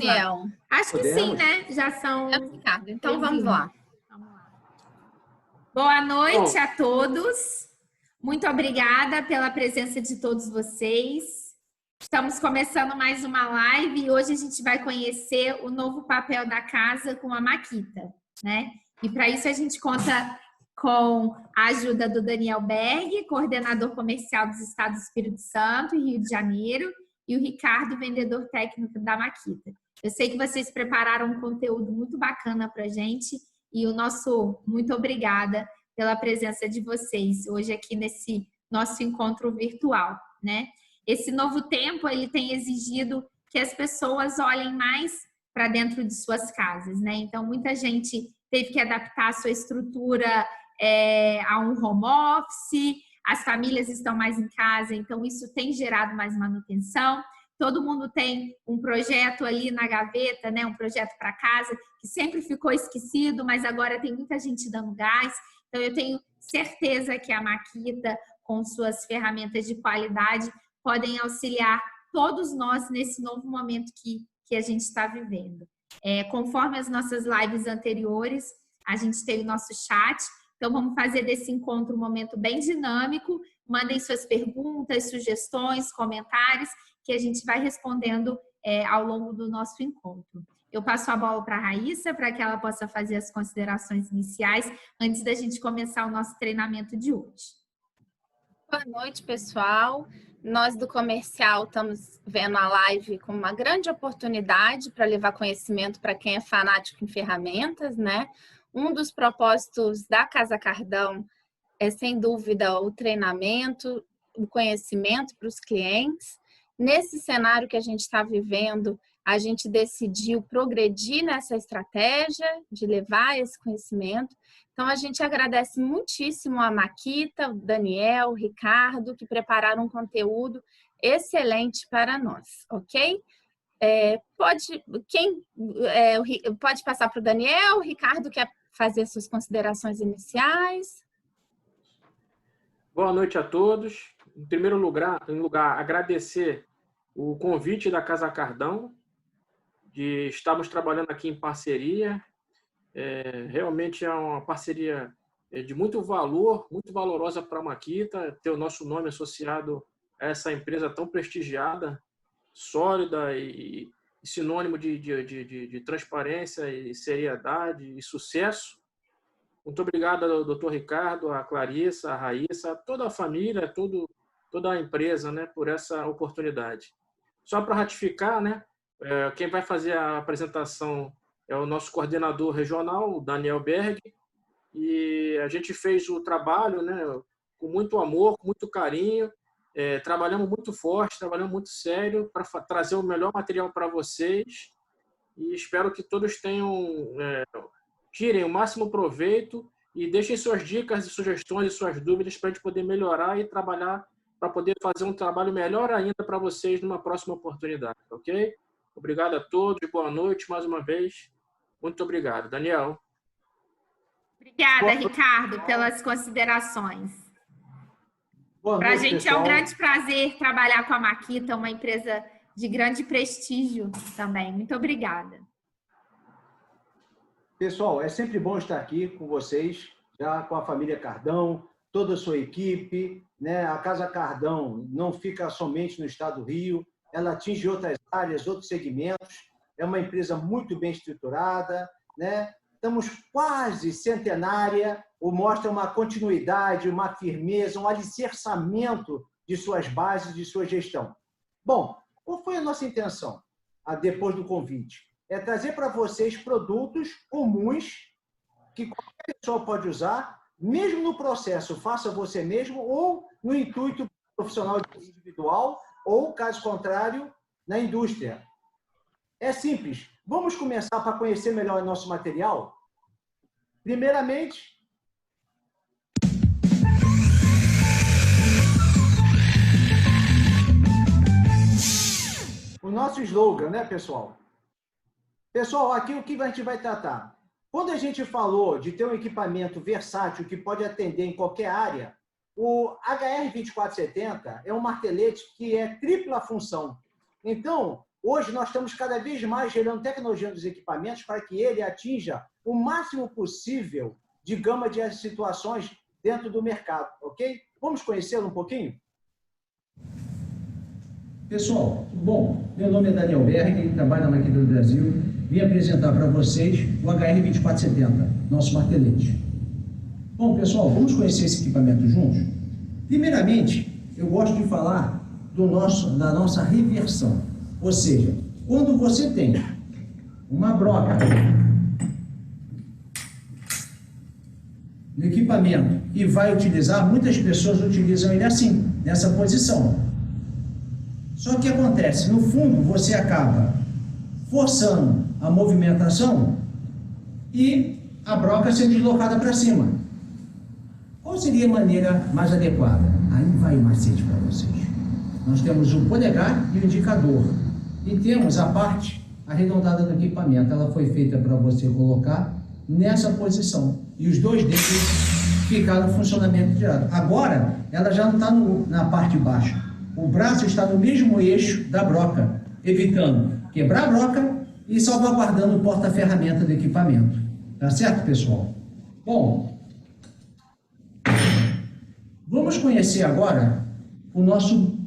Daniel. Acho que sim, né? Já são... Ricardo, então vamos lá. Boa noite a todos. Muito obrigada pela presença de todos vocês. Estamos começando mais uma live e hoje a gente vai conhecer o novo papel da casa com a Makita, né? E para isso a gente conta com a ajuda do Daniel Berg, coordenador comercial dos estados do Espírito Santo e Rio de Janeiro, e o Ricardo, vendedor técnico da Makita. Eu sei que vocês prepararam um conteúdo muito bacana para a gente e o nosso muito obrigada pela presença de vocês hoje aqui nesse nosso encontro virtual, né? Esse novo tempo, ele tem exigido que as pessoas olhem mais para dentro de suas casas, né? Então, muita gente teve que adaptar a sua estrutura a um home office, as famílias estão mais em casa, então isso tem gerado mais manutenção. Todo mundo tem um projeto ali na gaveta, né? Um projeto para casa, que sempre ficou esquecido, mas agora tem muita gente dando gás. Então, eu tenho certeza que a Makita, com suas ferramentas de qualidade, podem auxiliar todos nós nesse novo momento que a gente está vivendo. Conforme as nossas lives anteriores, a gente teve o nosso chat, então vamos fazer desse encontro um momento bem dinâmico. Mandem suas perguntas, sugestões, comentários, que a gente vai respondendo ao longo do nosso encontro. Eu passo a bola para a Raíssa, para que ela possa fazer as considerações iniciais, antes da gente começar o nosso treinamento de hoje. Boa noite, pessoal. Nós do comercial estamos vendo a live como uma grande oportunidade para levar conhecimento para quem é fanático em ferramentas, né? Um dos propósitos da Casa Cardão é, sem dúvida, o treinamento, o conhecimento para os clientes. Nesse cenário que a gente está vivendo, a gente decidiu progredir nessa estratégia de levar esse conhecimento. Então, a gente agradece muitíssimo a Makita, o Daniel, o Ricardo, que prepararam um conteúdo excelente para nós, ok? Pode passar para o Daniel, o Ricardo quer fazer suas considerações iniciais. Boa noite a todos. Em primeiro lugar, agradecer o convite da Casa Cardão, de estarmos trabalhando aqui em parceria. Realmente é uma parceria de muito valor, muito valorosa para a Makita, ter o nosso nome associado a essa empresa tão prestigiada, sólida e sinônimo de transparência e seriedade e sucesso. Muito obrigado ao Dr. Ricardo, a Clarissa, a Raíssa, toda a família, toda a empresa, né, por essa oportunidade. Só para ratificar, né, quem vai fazer a apresentação é o nosso coordenador regional, o Daniel Berg, e a gente fez o trabalho, né, com muito amor, com muito carinho, trabalhamos muito forte, trabalhamos muito sério para trazer o melhor material para vocês e espero que todos tirem o máximo proveito e deixem suas dicas e sugestões e suas dúvidas para a gente poder melhorar e trabalhar para poder fazer um trabalho melhor ainda para vocês numa próxima oportunidade, ok? Obrigado a todos, boa noite mais uma vez. Muito obrigado. Daniel. Obrigada, Ricardo, pelas considerações. Para a gente pessoal. É um grande prazer trabalhar com a Makita, uma empresa de grande prestígio também. Muito obrigada. Pessoal, é sempre bom estar aqui com vocês, já com a família Cardão, toda a sua equipe, né? A Casa Cardão não fica somente no estado do Rio, ela atinge outras áreas, outros segmentos. É uma empresa muito bem estruturada, né? Estamos quase centenária, ou mostra uma continuidade, uma firmeza, um alicerçamento de suas bases, de sua gestão. Bom, qual foi a nossa intenção depois do convite? É trazer para vocês produtos comuns que qualquer pessoa pode usar, mesmo no processo faça você mesmo, ou no intuito profissional individual, ou, caso contrário, na indústria. É simples. Vamos começar para conhecer melhor o nosso material? Primeiramente, o nosso slogan, né, pessoal? Pessoal, aqui o que a gente vai tratar? Quando a gente falou de ter um equipamento versátil que pode atender em qualquer área, o HR2470 é um martelete que é tripla função. Então, Hoje nós estamos cada vez mais gerando tecnologia nos equipamentos para que ele atinja o máximo possível de gama de situações dentro do mercado, ok? Vamos conhecê-lo um pouquinho? Pessoal, tudo bom? Meu nome é Daniel Berg, trabalho na Maquita do Brasil. Vim apresentar para vocês o HR2470, nosso martelete. Bom, pessoal, vamos conhecer esse equipamento juntos? Primeiramente, eu gosto de falar da nossa reversão. Ou seja, quando você tem uma broca no equipamento e vai utilizar, muitas pessoas utilizam ele assim, nessa posição. Só que acontece, no fundo, você acaba forçando a movimentação e a broca sendo deslocada para cima. Qual seria a maneira mais adequada? Aí vai o macete para vocês. Nós temos o polegar e o indicador. E temos a parte arredondada do equipamento. Ela foi feita para você colocar nessa posição. E os dois dedos ficaram no funcionamento direto. Agora, ela já não está na parte de baixo. O braço está no mesmo eixo da broca, evitando quebrar a broca e salvaguardando o porta-ferramenta do equipamento. Tá certo, pessoal? Bom, vamos conhecer agora o nosso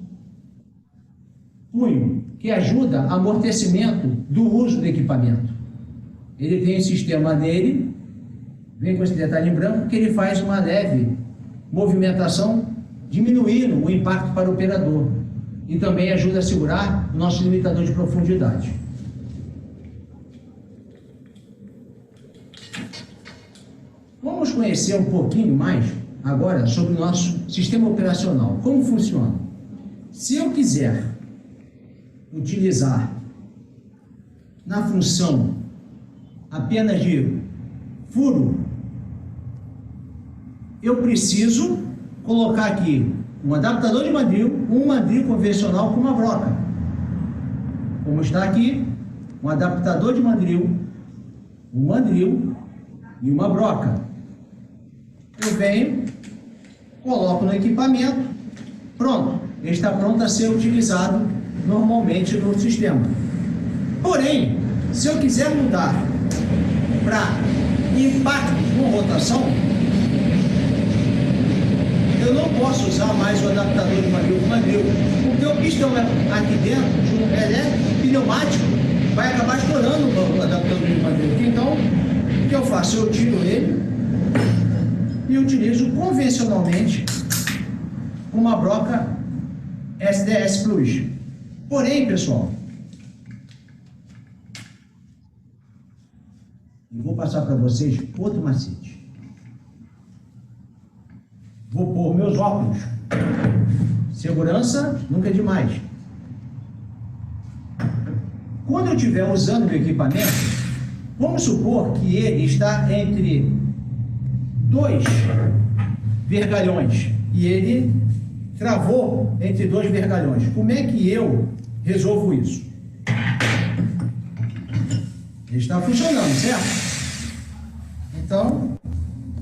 punho, que ajuda amortecimento do uso do equipamento. Ele tem um sistema nele, vem com esse detalhe em branco, que ele faz uma leve movimentação, diminuindo o impacto para o operador. E também ajuda a segurar o nosso limitador de profundidade. Vamos conhecer um pouquinho mais agora sobre o nosso sistema operacional. Como funciona? Se eu quiser utilizar na função apenas de furo, eu preciso colocar aqui um adaptador de mandril, um mandril convencional com uma broca. Como está aqui, um adaptador de mandril, um mandril e uma broca. Eu venho, coloco no equipamento, pronto. Ele está pronto a ser utilizado normalmente no sistema. Porém, se eu quiser mudar para impacto com rotação, eu não posso usar mais o adaptador de mandril com mandril, porque o pistão aqui dentro, de um elétrico pneumático, vai acabar estourando o adaptador de mandril. Então, o que eu faço? Eu tiro ele e utilizo convencionalmente uma broca SDS Plus. Porém, pessoal, eu vou passar para vocês outro macete. Vou pôr meus óculos. Segurança nunca é demais. Quando eu estiver usando meu equipamento, vamos supor que ele está entre dois vergalhões e ele travou entre dois vergalhões. Como é que eu resolvo isso? Ele está funcionando, certo? Então,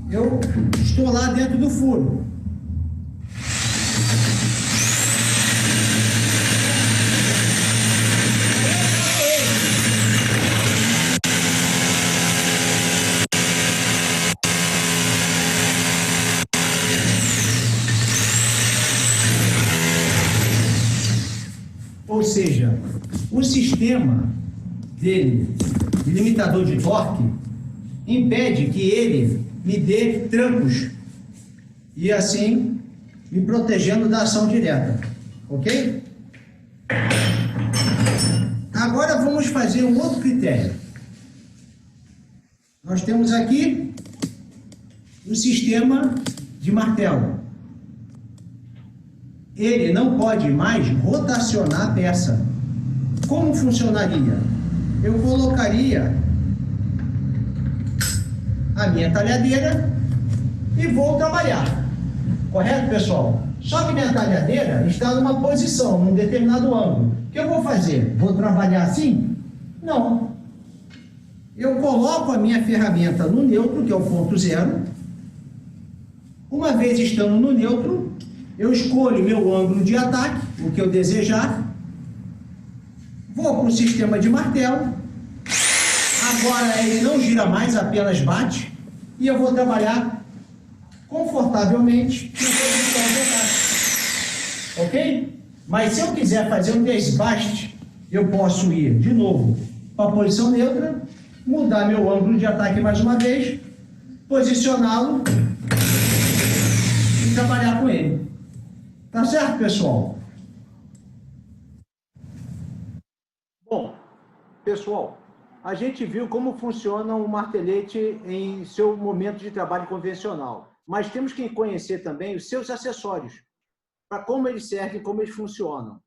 eu estou lá dentro do furo. Ou seja, o sistema dele, de limitador de torque, impede que ele me dê trancos e assim me protegendo da ação direta, ok? Agora vamos fazer um outro critério. Nós temos aqui o sistema de martelo. Ele não pode mais rotacionar a peça. Como funcionaria? Eu colocaria a minha talhadeira e vou trabalhar. Correto, pessoal? Só que minha talhadeira está numa posição, num determinado ângulo. O que eu vou fazer? Vou trabalhar assim? Não. Eu coloco a minha ferramenta no neutro, que é o ponto zero. Uma vez estando no neutro, eu escolho meu ângulo de ataque, o que eu desejar. Vou para o sistema de martelo. Agora ele não gira mais, apenas bate. E eu vou trabalhar confortavelmente na posição de ataque. Ok? Mas se eu quiser fazer um desbaste, eu posso ir de novo para a posição neutra, mudar meu ângulo de ataque mais uma vez, posicioná-lo e trabalhar com ele. Tá certo, pessoal? Bom, pessoal, a gente viu como funciona um martelete em seu momento de trabalho convencional, mas temos que conhecer também os seus acessórios, para como eles servem, como eles funcionam.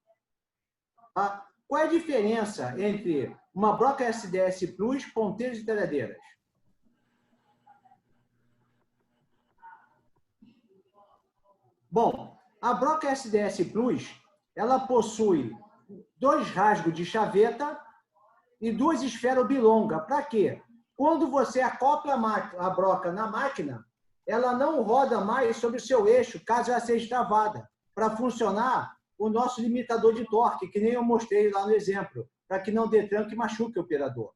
Tá? Qual é a diferença entre uma broca SDS Plus, ponteiros e talhadeiras? Bom, a broca SDS Plus, ela possui 2 rasgos de chaveta e 2 esferas oblongas. Para quê? Quando você acopla a broca na máquina, ela não roda mais sobre o seu eixo, caso ela seja travada, para funcionar o nosso limitador de torque, que nem eu mostrei lá no exemplo, para que não dê tranco e machuque o operador.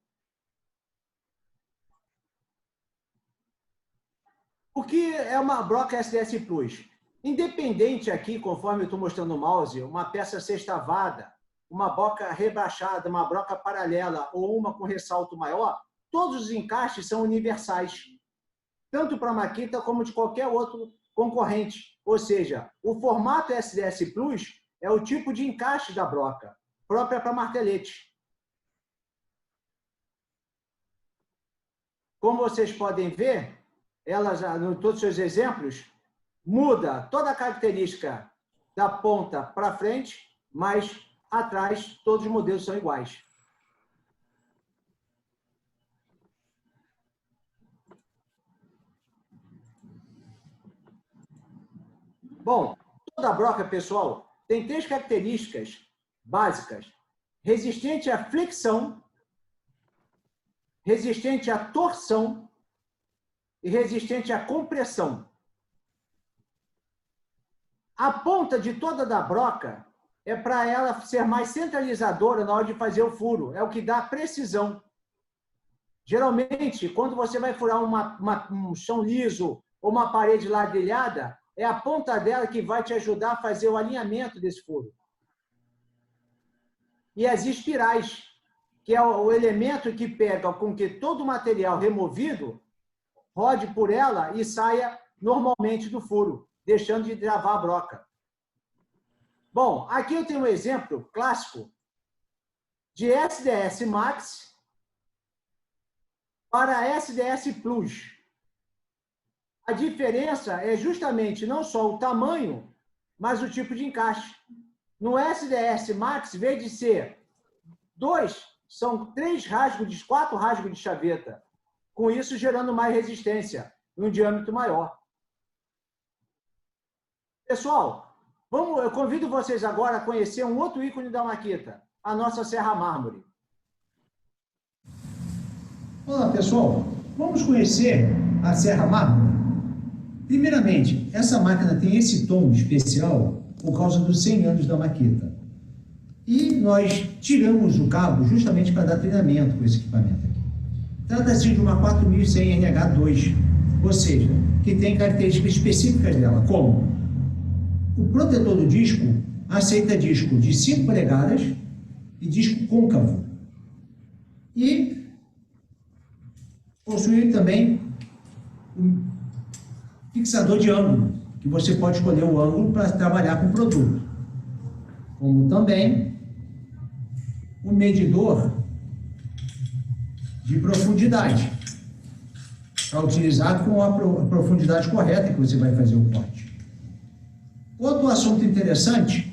O que é uma broca SDS Plus? Independente aqui, conforme eu estou mostrando no mouse, uma peça sextavada, uma broca rebaixada, uma broca paralela ou uma com ressalto maior, todos os encaixes são universais, tanto para a Makita como de qualquer outro concorrente. Ou seja, o formato SDS Plus é o tipo de encaixe da broca, própria para martelete. Como vocês podem ver, ela já, em todos os seus exemplos, muda toda a característica da ponta para frente, mas atrás todos os modelos são iguais. Bom, toda broca, pessoal, tem 3 características básicas: resistente à flexão, resistente à torção e resistente à compressão. A ponta de toda da broca é para ela ser mais centralizadora na hora de fazer o furo, é o que dá precisão. Geralmente, quando você vai furar um chão liso ou uma parede ladrilhada, é a ponta dela que vai te ajudar a fazer o alinhamento desse furo. E as espirais, que é o elemento que pega com que todo o material removido rode por ela e saia normalmente do furo, deixando de travar a broca. Bom, aqui eu tenho um exemplo clássico de SDS Max para SDS Plus. A diferença é justamente não só o tamanho, mas o tipo de encaixe. No SDS Max, em vez de ser 2, são 4 rasgos de chaveta. Com isso, gerando mais resistência e um diâmetro maior. Pessoal, eu convido vocês agora a conhecer um outro ícone da Makita, a nossa Serra Mármore. Olá, pessoal. Vamos conhecer a Serra Mármore. Primeiramente, essa máquina tem esse tom especial por causa dos 100 anos da Makita. E nós tiramos o cabo justamente para dar treinamento com esse equipamento aqui. Trata-se de uma 4100 NH2, ou seja, que tem características específicas dela, como o protetor do disco aceita disco de 5 polegadas e disco côncavo. E possui também um fixador de ângulo, que você pode escolher o ângulo para trabalhar com o produto. Como também um medidor de profundidade, para utilizar com a profundidade correta que você vai fazer o corte. Outro assunto interessante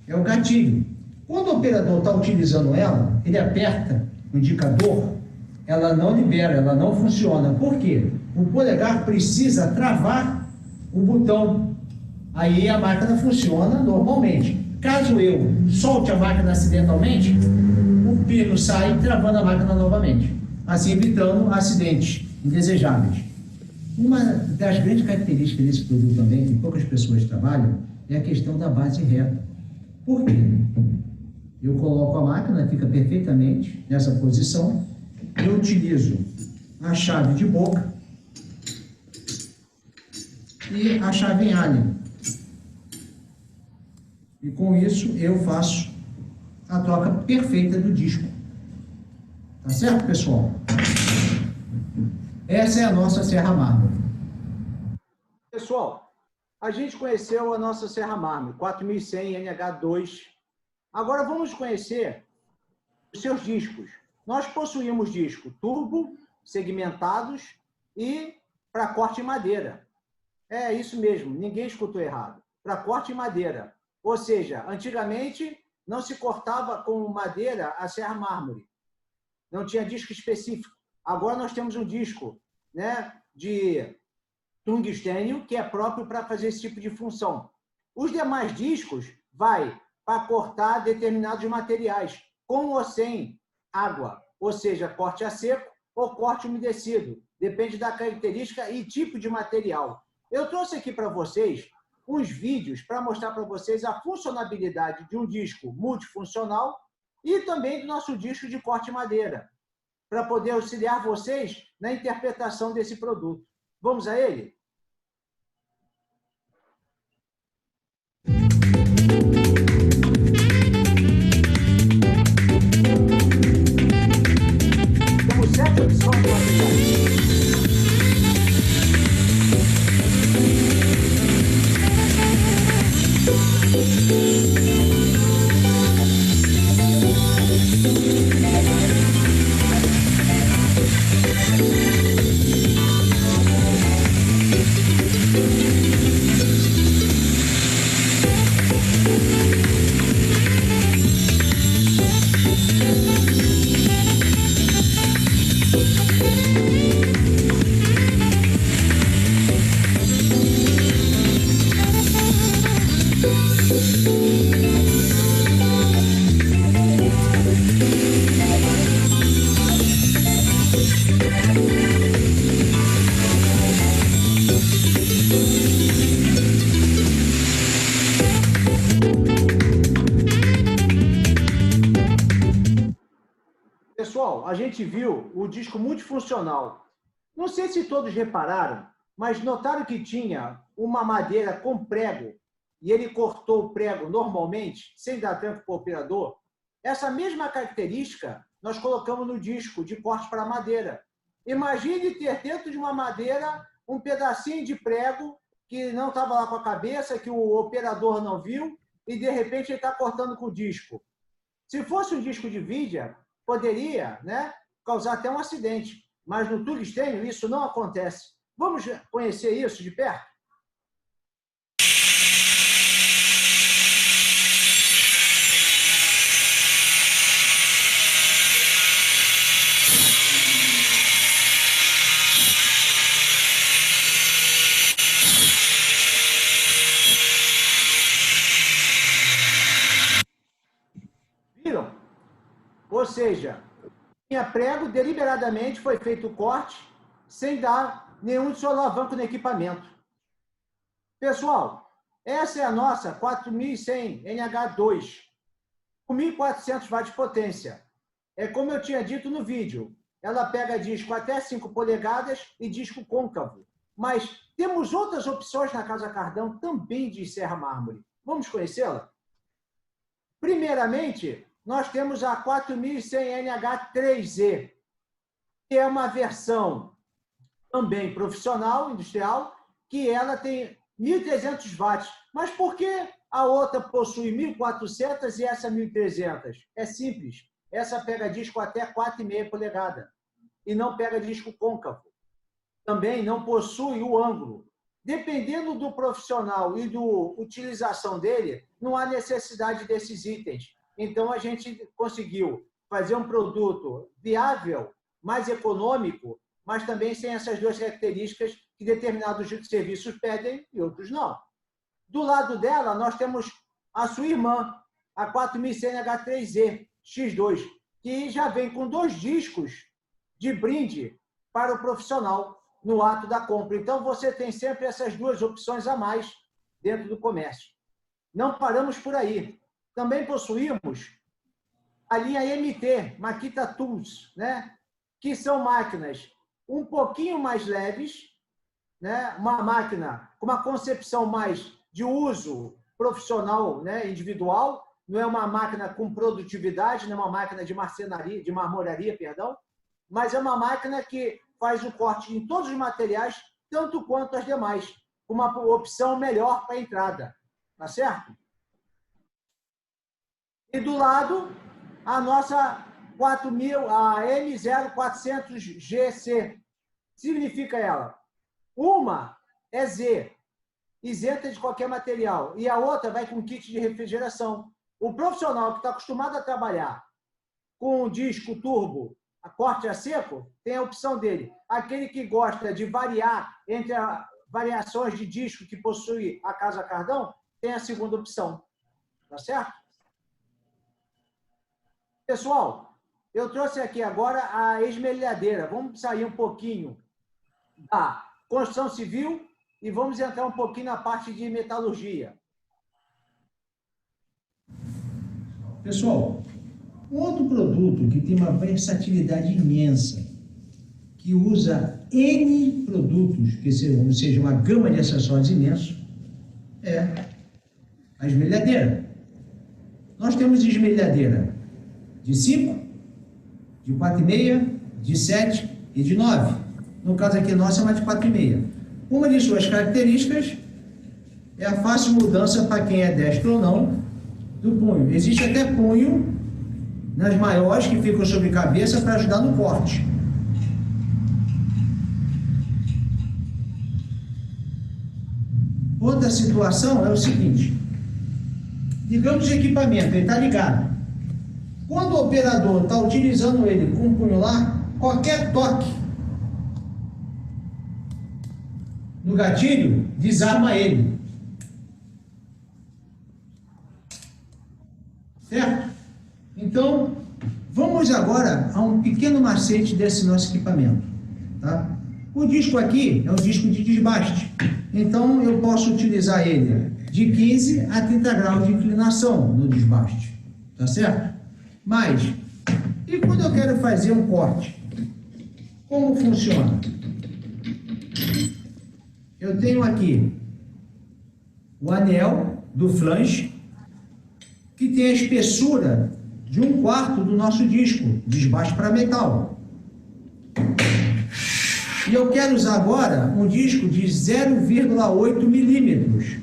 é o gatilho. Quando o operador está utilizando ela, ele aperta o indicador, ela não libera, ela não funciona. Por quê? O polegar precisa travar o botão. Aí a máquina funciona normalmente. Caso eu solte a máquina acidentalmente, o pino sai travando a máquina novamente, assim evitando acidentes indesejáveis. Uma das grandes características desse produto também, que poucas pessoas trabalham, é a questão da base reta. Por quê? Eu coloco a máquina, fica perfeitamente nessa posição. Eu utilizo a chave de boca e a chave em Allen. E com isso eu faço a troca perfeita do disco. Tá certo, pessoal? Essa é a nossa serra mármore. Pessoal, a gente conheceu a nossa serra mármore, 4100 NH2. Agora vamos conhecer os seus discos. Nós possuímos disco turbo, segmentados e para corte em madeira. É isso mesmo, ninguém escutou errado. Para corte em madeira. Ou seja, antigamente não se cortava com madeira a serra mármore. Não tinha disco específico. Agora nós temos um disco, né, de tungstênio que é próprio para fazer esse tipo de função. Os demais discos vai para cortar determinados materiais, com ou sem água, ou seja, corte a seco ou corte umedecido. Depende da característica e tipo de material. Eu trouxe aqui para vocês uns vídeos para mostrar para vocês a funcionalidade de um disco multifuncional e também do nosso disco de corte madeira, para poder auxiliar vocês na interpretação desse produto. Vamos a ele? Temos 7 opções de materiais. Pessoal, a gente viu o disco multifuncional. Não sei se todos repararam, mas notaram que tinha uma madeira com prego e ele cortou o prego normalmente, sem dar tranco para o operador. Essa mesma característica nós colocamos no disco de corte para madeira. Imagine ter dentro de uma madeira um pedacinho de prego que não estava lá com a cabeça, que o operador não viu, e de repente ele está cortando com o disco. Se fosse um disco de vídeo, poderia, né, causar até um acidente. Mas no tungstênio isso não acontece. Vamos conhecer isso de perto? Viram? Ou seja, tinha prego, deliberadamente foi feito o corte, sem dar nenhum solavanco no equipamento. Pessoal, essa é a nossa 4100 NH2, com 1.400 watts de potência. É como eu tinha dito no vídeo, ela pega disco até 5 polegadas e disco côncavo. Mas temos outras opções na Casa Cardão também de serra mármore. Vamos conhecê-la? Primeiramente, nós temos a 4100 NH3E, que é uma versão também profissional, industrial, que ela tem 1.300 watts. Mas por que a outra possui 1.400 e essa 1.300? É simples. Essa pega disco até 4,5 polegada e não pega disco côncavo. Também não possui o ângulo. Dependendo do profissional e da utilização dele, não há necessidade desses itens. Então, a gente conseguiu fazer um produto viável, mais econômico, mas também sem essas duas características que determinados serviços pedem e outros não. Do lado dela, nós temos a sua irmã, a 4100 H3E X2, que já vem com 2 discos de brinde para o profissional no ato da compra. Então, você tem sempre essas 2 opções a mais dentro do comércio. Não paramos por aí. Também possuímos a linha MT, Makita Tools, né? Que são máquinas um pouquinho mais leves, né? Uma máquina com uma concepção mais de uso profissional, né? Individual, não é uma máquina com produtividade, não é uma máquina de marcenaria, de marmoraria, perdão, mas é uma máquina que faz o corte em todos os materiais, tanto quanto as demais, com uma opção melhor para a entrada, tá certo? E do lado, a nossa 4000, a M0400GC. Significa ela? Uma é Z, isenta de qualquer material, e a outra vai com kit de refrigeração. O profissional que está acostumado a trabalhar com um disco turbo, a corte a seco, tem a opção dele. Aquele que gosta de variar entre as variações de disco que possui a Casa Cardão, tem a segunda opção. Tá certo? Pessoal, eu trouxe aqui agora a esmerilhadeira. Vamos sair um pouquinho da construção civil e vamos entrar um pouquinho na parte de metalurgia. Pessoal, um outro produto que tem uma versatilidade imensa, que usa N produtos, ou seja, uma gama de acessórios imensos, é a esmerilhadeira. Nós temos esmerilhadeira de 5, de 4,5, de 7 e de 9. No caso aqui nossa é uma de 4,5. Uma de suas características é a fácil mudança para quem é destro ou não do punho. Existe até punho nas maiores que ficam sobre cabeça para ajudar no corte. Outra situação é o seguinte: digamos o equipamento, ele está ligado. Quando o operador está utilizando ele com o punho lá, qualquer toque no gatilho desarma ele. Certo? Então, vamos agora a um pequeno macete desse nosso equipamento. Tá? O disco aqui é um disco de desbaste. Então, eu posso utilizar ele de 15 a 30 graus de inclinação no desbaste. Tá certo? Mas, e quando eu quero fazer um corte? Como funciona? Eu tenho aqui o anel do flange, que tem a espessura de 1/4 do nosso disco, desbaste para metal. E eu quero usar agora um disco de 0,8 milímetros.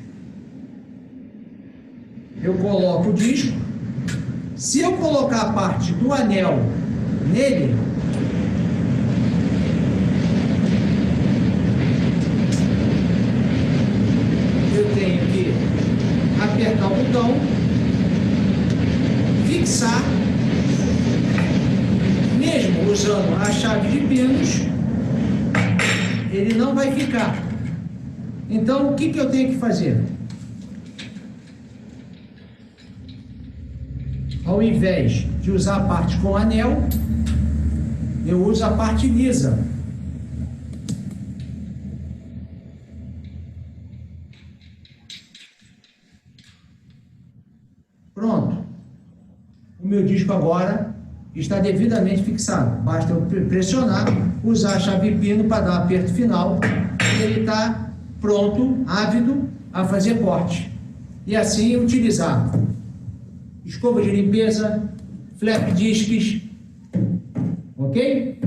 Eu coloco o disco. Se eu colocar a parte do anel nele, eu tenho que apertar o botão, fixar, mesmo usando a chave de pinos, ele não vai ficar. Então, o que eu tenho que fazer? Ao invés de usar a parte com anel, eu uso a parte lisa. Pronto. O meu disco agora está devidamente fixado. Basta eu pressionar, usar a chave pino para dar o aperto final e ele está pronto, ávido a fazer corte. E assim utilizar escova de limpeza, flap discs, ok?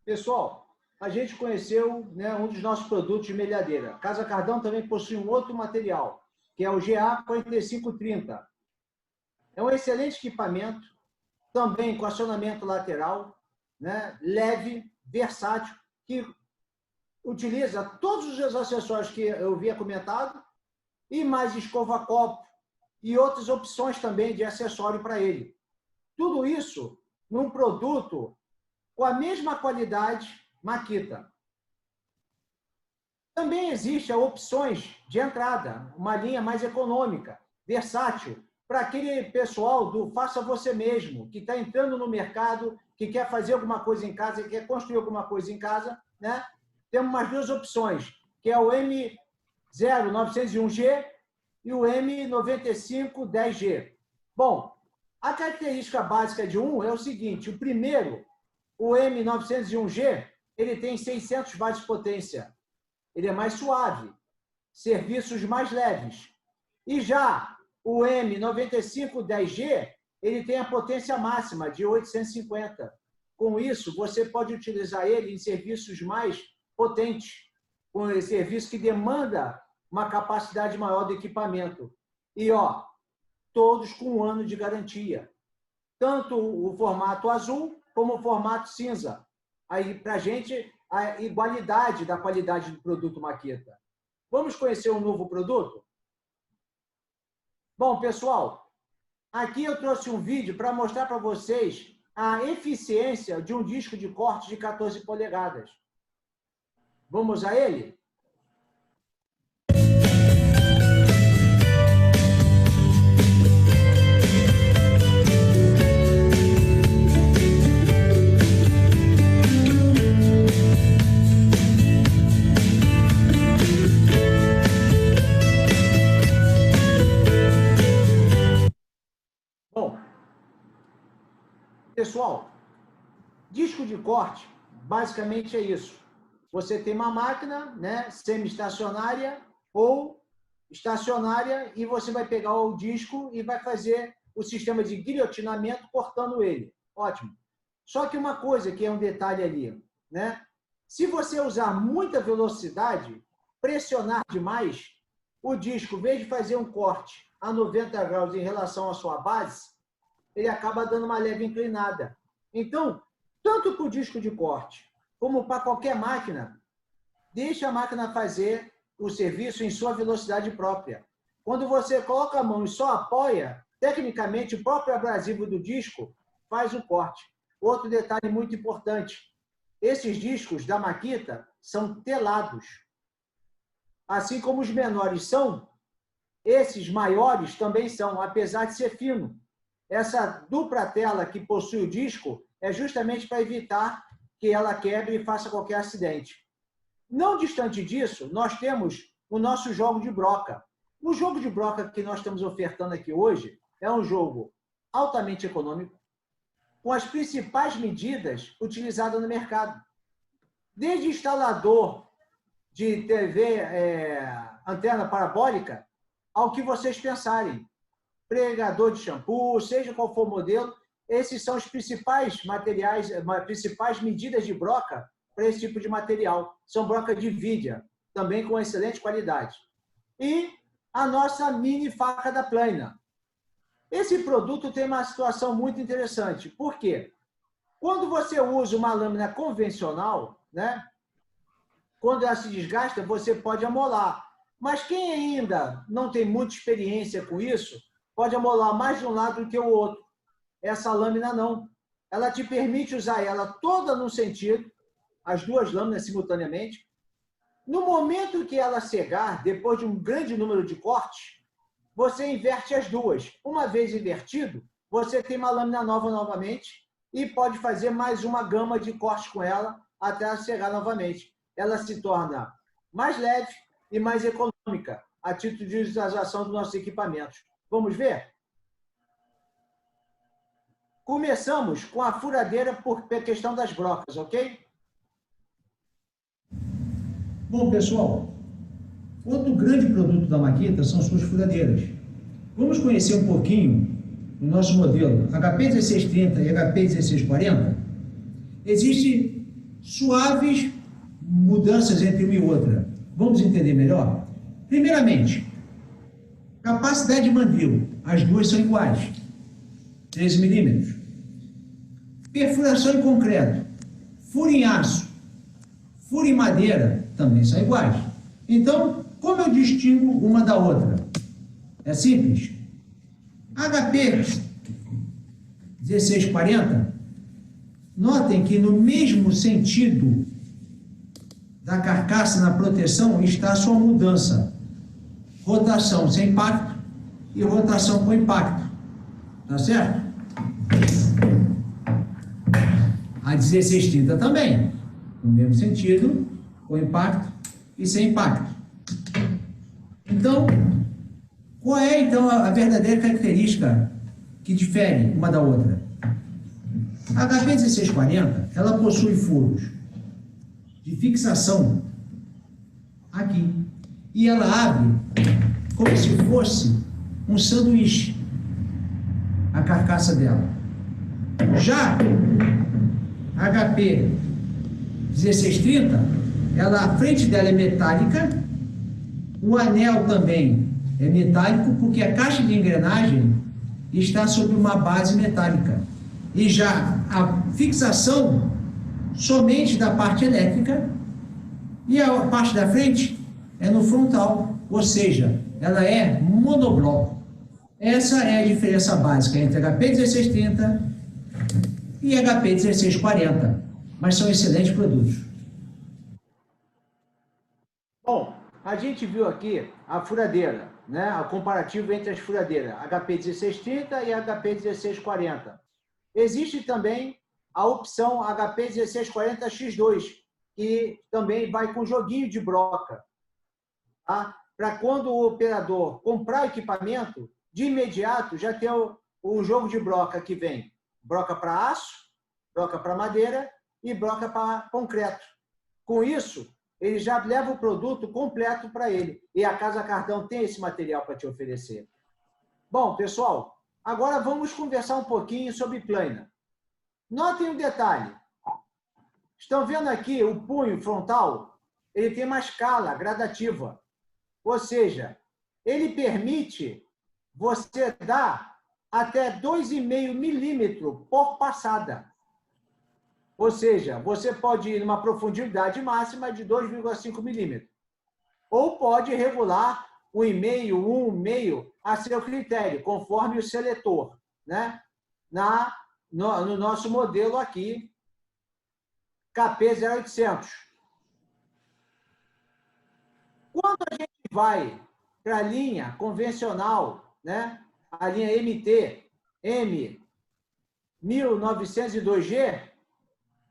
Pessoal, a gente conheceu, né, um dos nossos produtos de esmerilhadeira. Casa Cardão também possui um outro material, que é o GA4530. É um excelente equipamento, também com acionamento lateral, né, leve, versátil, que utiliza todos os acessórios que eu havia comentado e mais escova-copo e outras opções também de acessório para ele. Tudo isso num produto com a mesma qualidade Makita. Também existem opções de entrada, uma linha mais econômica, versátil, para aquele pessoal do faça você mesmo, que está entrando no mercado, que quer fazer alguma coisa em casa, que quer construir alguma coisa em casa, né? Temos mais duas opções, que é o M0901G e o M9510G. Bom, a característica básica de um é o seguinte, o primeiro, o M901G, ele tem 600 watts de potência. Ele é mais suave, serviços mais leves. E já o M9510G, ele tem a potência máxima de 850. Com isso, você pode utilizar ele em serviços mais potentes, com esse serviço que demanda uma capacidade maior do equipamento. E, todos com 1 ano de garantia. Tanto o formato azul como o formato cinza. Aí, para a gente, a igualdade da qualidade do produto Makita. Vamos conhecer um novo produto? Bom, pessoal, aqui eu trouxe um vídeo para mostrar para vocês a eficiência de um disco de corte de 14 polegadas. Vamos a ele? Bom, pessoal, disco de corte basicamente é isso. Você tem uma máquina, né, semi-estacionária ou estacionária e você vai pegar o disco e vai fazer o sistema de guilhotinamento cortando ele. Ótimo. Só que uma coisa que é um detalhe ali, né? Se você usar muita velocidade, pressionar demais, o disco, em vez de fazer um corte a 90 graus em relação à sua base, ele acaba dando uma leve inclinada. Então, tanto para o disco de corte, como para qualquer máquina, deixa a máquina fazer o serviço em sua velocidade própria. Quando você coloca a mão e só apoia, tecnicamente, o próprio abrasivo do disco faz o corte. Outro detalhe muito importante, esses discos da Makita são telados. Assim como os menores são, esses maiores também são, apesar de ser fino. Essa dupla tela que possui o disco é justamente para evitar que ela quebre e faça qualquer acidente. Não distante disso, nós temos o nosso jogo de broca. O jogo de broca que nós estamos ofertando aqui hoje é um jogo altamente econômico, com as principais medidas utilizadas no mercado. Desde instalador de TV, antena parabólica, ao que vocês pensarem. Pregador de shampoo, seja qual for o modelo, esses são os principais materiais, principais medidas de broca para esse tipo de material. São brocas de Vidia, também com excelente qualidade. E a nossa mini faca da Plana. Esse produto tem uma situação muito interessante. Por quê? Quando você usa uma lâmina convencional, né, quando ela se desgasta, você pode amolar. Mas quem ainda não tem muita experiência com isso, pode amolar mais de um lado do que o outro. Essa lâmina não. Ela te permite usar ela toda num sentido, as duas lâminas simultaneamente. No momento que ela cegar, depois de um grande número de cortes, você inverte as duas. Uma vez invertido, você tem uma lâmina nova novamente e pode fazer mais uma gama de cortes com ela até ela cegar novamente. Ela se torna mais leve e mais econômica a título de utilização dos nossos equipamentos. Vamos ver? Começamos com a furadeira por questão das brocas, ok? Bom, pessoal, outro grande produto da Makita são suas furadeiras. Vamos conhecer um pouquinho o nosso modelo HP1630 e HP1640. Existem suaves mudanças entre uma e outra. Vamos entender melhor? Primeiramente, capacidade de mandril. As duas são iguais. 13 milímetros. Perfuração em concreto. Furo em aço. Furo em madeira. Também são iguais. Então, como eu distingo uma da outra? É simples. HP 1640, notem que no mesmo sentido da carcaça na proteção está a sua mudança. Rotação sem impacto e rotação com impacto. Tá certo? A 1630 também. No mesmo sentido, com impacto e sem impacto. Então, Qual é, então, a verdadeira característica que difere uma da outra? A HP 1640, ela possui furos de fixação aqui. E ela abre como se fosse um sanduíche, a carcaça dela. Já a HP 1630, a frente dela é metálica, o anel também é metálico, porque a caixa de engrenagem está sobre uma base metálica. E já a fixação somente da parte elétrica e a parte da frente é no frontal, ou seja, ela é monobloco. Essa é a diferença básica entre HP 1630 e HP 1640, mas são excelentes produtos. Bom, a gente viu aqui a furadeira, né? O comparativo entre as furadeiras HP 1630 e HP 1640. Existe também a opção HP 1640X2, que também vai com joguinho de broca, tá? Para quando o operador comprar o equipamento, de imediato já tem o jogo de broca que vem. Broca para aço, broca para madeira e broca para concreto. Com isso, ele já leva o produto completo para ele. E a Casa Cardão tem esse material para te oferecer. Bom, pessoal, agora vamos conversar um pouquinho sobre plana. Notem um detalhe. Estão vendo aqui o punho frontal? Ele tem uma escala gradativa. Ou seja, ele permite você dar até 2,5 milímetros por passada. Ou seja, você pode ir numa profundidade máxima de 2,5 milímetros. Ou pode regular 1,5, 1,5 a seu critério, conforme o seletor, né? No nosso modelo aqui, KP0800. Quando a gente vai para a linha convencional, né? A linha MT, M1902G,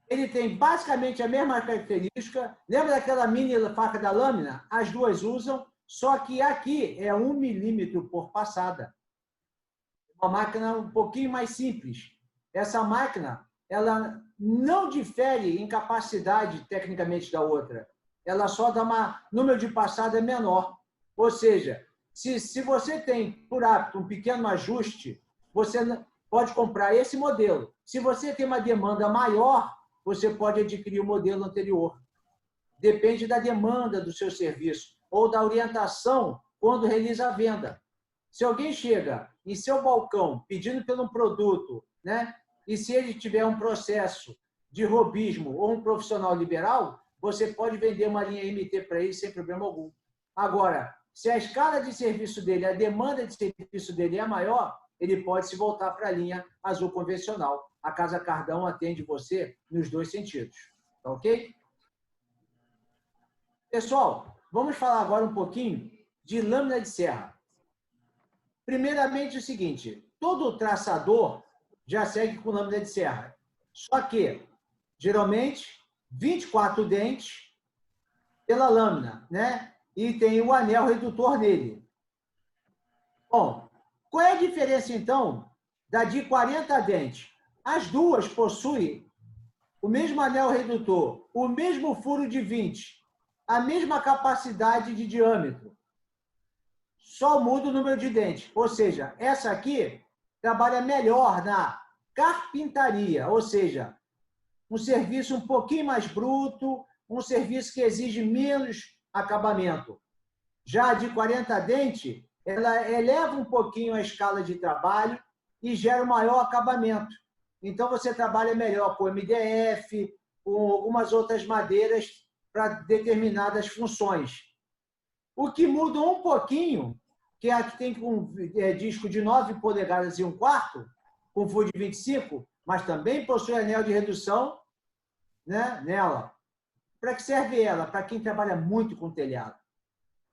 ele tem basicamente a mesma característica. Lembra daquela mini faca da lâmina? As duas usam, só que aqui é 1 milímetro por passada. Uma máquina um pouquinho mais simples. Essa máquina, ela não difere em capacidade tecnicamente da outra. Ela só dá um número de passada menor. Ou seja, se você tem, por hábito, um pequeno ajuste, você pode comprar esse modelo. Se você tem uma demanda maior, você pode adquirir o modelo anterior. Depende da demanda do seu serviço ou da orientação quando realiza a venda. Se alguém chega em seu balcão pedindo pelo um produto, né? E se ele tiver um processo de robismo ou um profissional liberal, você pode vender uma linha MT para ele sem problema algum. Agora, se a escala de serviço dele, a demanda de serviço dele é maior, ele pode se voltar para a linha azul convencional. A Casa Cardão atende você nos dois sentidos. Tá ok? Pessoal, vamos falar agora um pouquinho de lâmina de serra. Primeiramente, o seguinte, todo traçador já segue com lâmina de serra. Só que, geralmente, 24 dentes pela lâmina, né? E tem o anel redutor nele. Bom, qual é a diferença, então, da de 40 dentes? As duas possuem o mesmo anel redutor, o mesmo furo de 20, a mesma capacidade de diâmetro. Só muda o número de dentes. Ou seja, essa aqui trabalha melhor na carpintaria, ou seja, um serviço um pouquinho mais bruto, um serviço que exige menos acabamento. Já a de 40 dentes, ela eleva um pouquinho a escala de trabalho e gera um maior acabamento. Então, você trabalha melhor com MDF, com algumas outras madeiras para determinadas funções. O que muda um pouquinho, que é a que tem um disco de 9 polegadas e 1/4, com furo de 25, mas também possui anel de redução, né, nela. Para que serve ela? Para quem trabalha muito com telhado.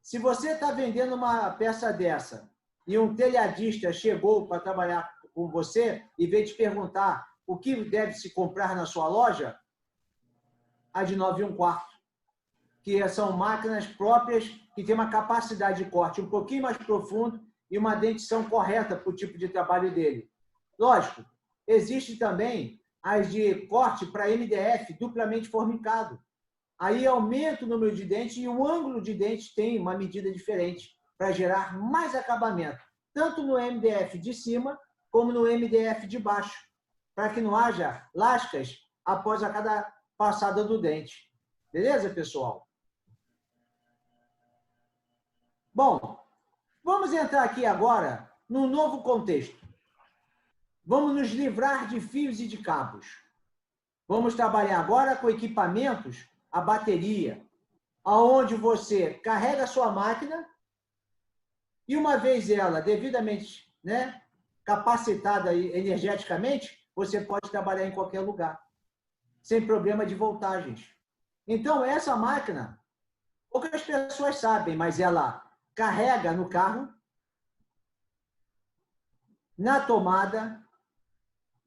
Se você está vendendo uma peça dessa e um telhadista chegou para trabalhar com você e veio te perguntar o que deve se comprar na sua loja, a de 9 1/4, que são máquinas próprias que têm uma capacidade de corte um pouquinho mais profundo e uma dentição correta para o tipo de trabalho dele. Lógico, existe também as de corte para MDF duplamente formicado. Aí aumenta o número de dentes e o ângulo de dente tem uma medida diferente para gerar mais acabamento, tanto no MDF de cima como no MDF de baixo, para que não haja lascas após a cada passada do dente. Beleza, pessoal? Bom, vamos entrar aqui agora num novo contexto. Vamos nos livrar de fios e de cabos. Vamos trabalhar agora com equipamentos a bateria, aonde você carrega a sua máquina e uma vez ela devidamente, né, capacitada energeticamente, você pode trabalhar em qualquer lugar, sem problema de voltagens. Então, essa máquina, poucas pessoas sabem, mas ela carrega no carro, na tomada,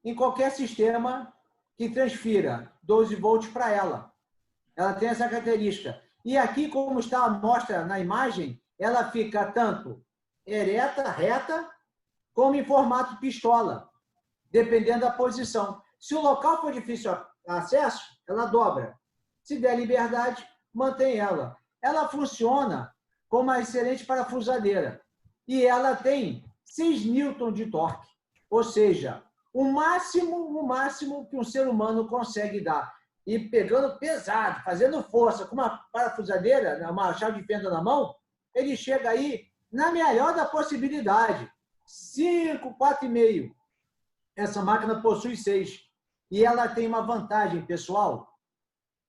em qualquer sistema que transfira 12 volts para ela. Ela tem essa característica. E aqui, como está a amostra na imagem, ela fica tanto ereta, reta, como em formato pistola, dependendo da posição. Se o local for difícil acesso, ela dobra. Se der liberdade, mantém ela. Ela funciona como uma excelente parafusadeira. E ela tem 6 Newton de torque. Ou seja, o máximo que um ser humano consegue dar. E pegando pesado, fazendo força, com uma parafusadeira, uma chave de fenda na mão, ele chega aí na melhor da possibilidade. 5, 4,5. Essa máquina possui 6. E ela tem uma vantagem, pessoal.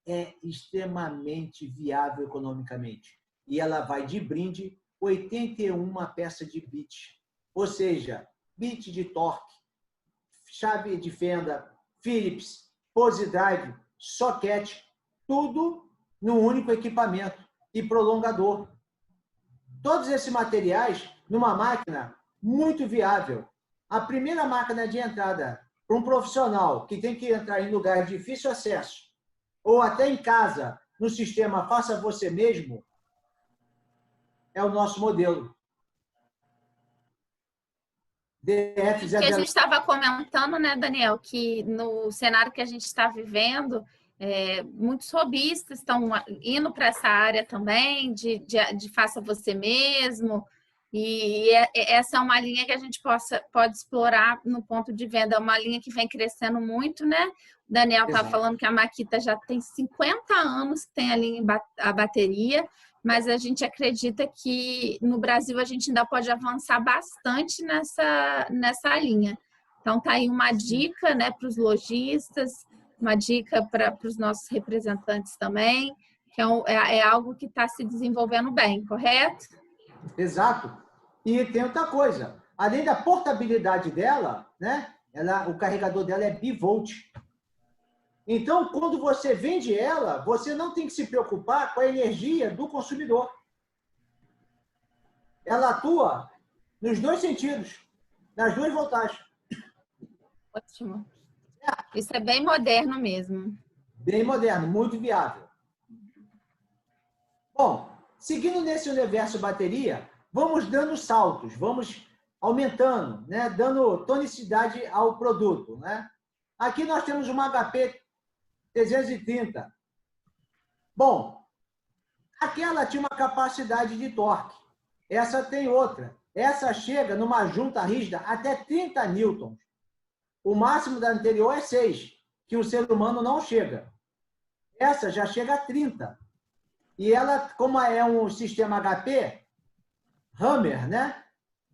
É extremamente viável economicamente. E ela vai de brinde 81 peças de bit. Ou seja, bit de torque, chave de fenda, Phillips, pose drive, soquete, tudo num único equipamento e prolongador. Todos esses materiais numa máquina muito viável. A primeira máquina de entrada para um profissional que tem que entrar em lugar de difícil acesso ou até em casa, no sistema Faça Você Mesmo, é o nosso modelo. Que a gente estava comentando, né, Daniel, que no cenário que a gente está vivendo, muitos hobbyistas estão indo para essa área também, de faça você mesmo, e essa é uma linha que a gente pode explorar no ponto de venda, é uma linha que vem crescendo muito, né? O Daniel estava falando que a Makita já tem 50 anos que tem a linha a bateria, mas a gente acredita que no Brasil a gente ainda pode avançar bastante nessa linha. Então, tá aí uma dica, né, para os lojistas, uma dica para os nossos representantes também, que é algo que está se desenvolvendo bem, correto? Exato. E tem outra coisa, além da portabilidade dela, né, o carregador dela é bivolt. Então, quando você vende ela, você não tem que se preocupar com a energia do consumidor. Ela atua nos dois sentidos, nas duas voltagens. Ótimo. Isso é bem moderno mesmo. Bem moderno, muito viável. Bom, seguindo nesse universo bateria, vamos dando saltos, vamos aumentando, né, dando tonicidade ao produto, né? Aqui nós temos uma HP 330. Bom, aquela tinha uma capacidade de torque. Essa tem outra. Essa chega numa junta rígida até 30 newtons. O máximo da anterior é 6, que o ser humano não chega. Essa já chega a 30. E ela, como é um sistema HP, Hammer, né?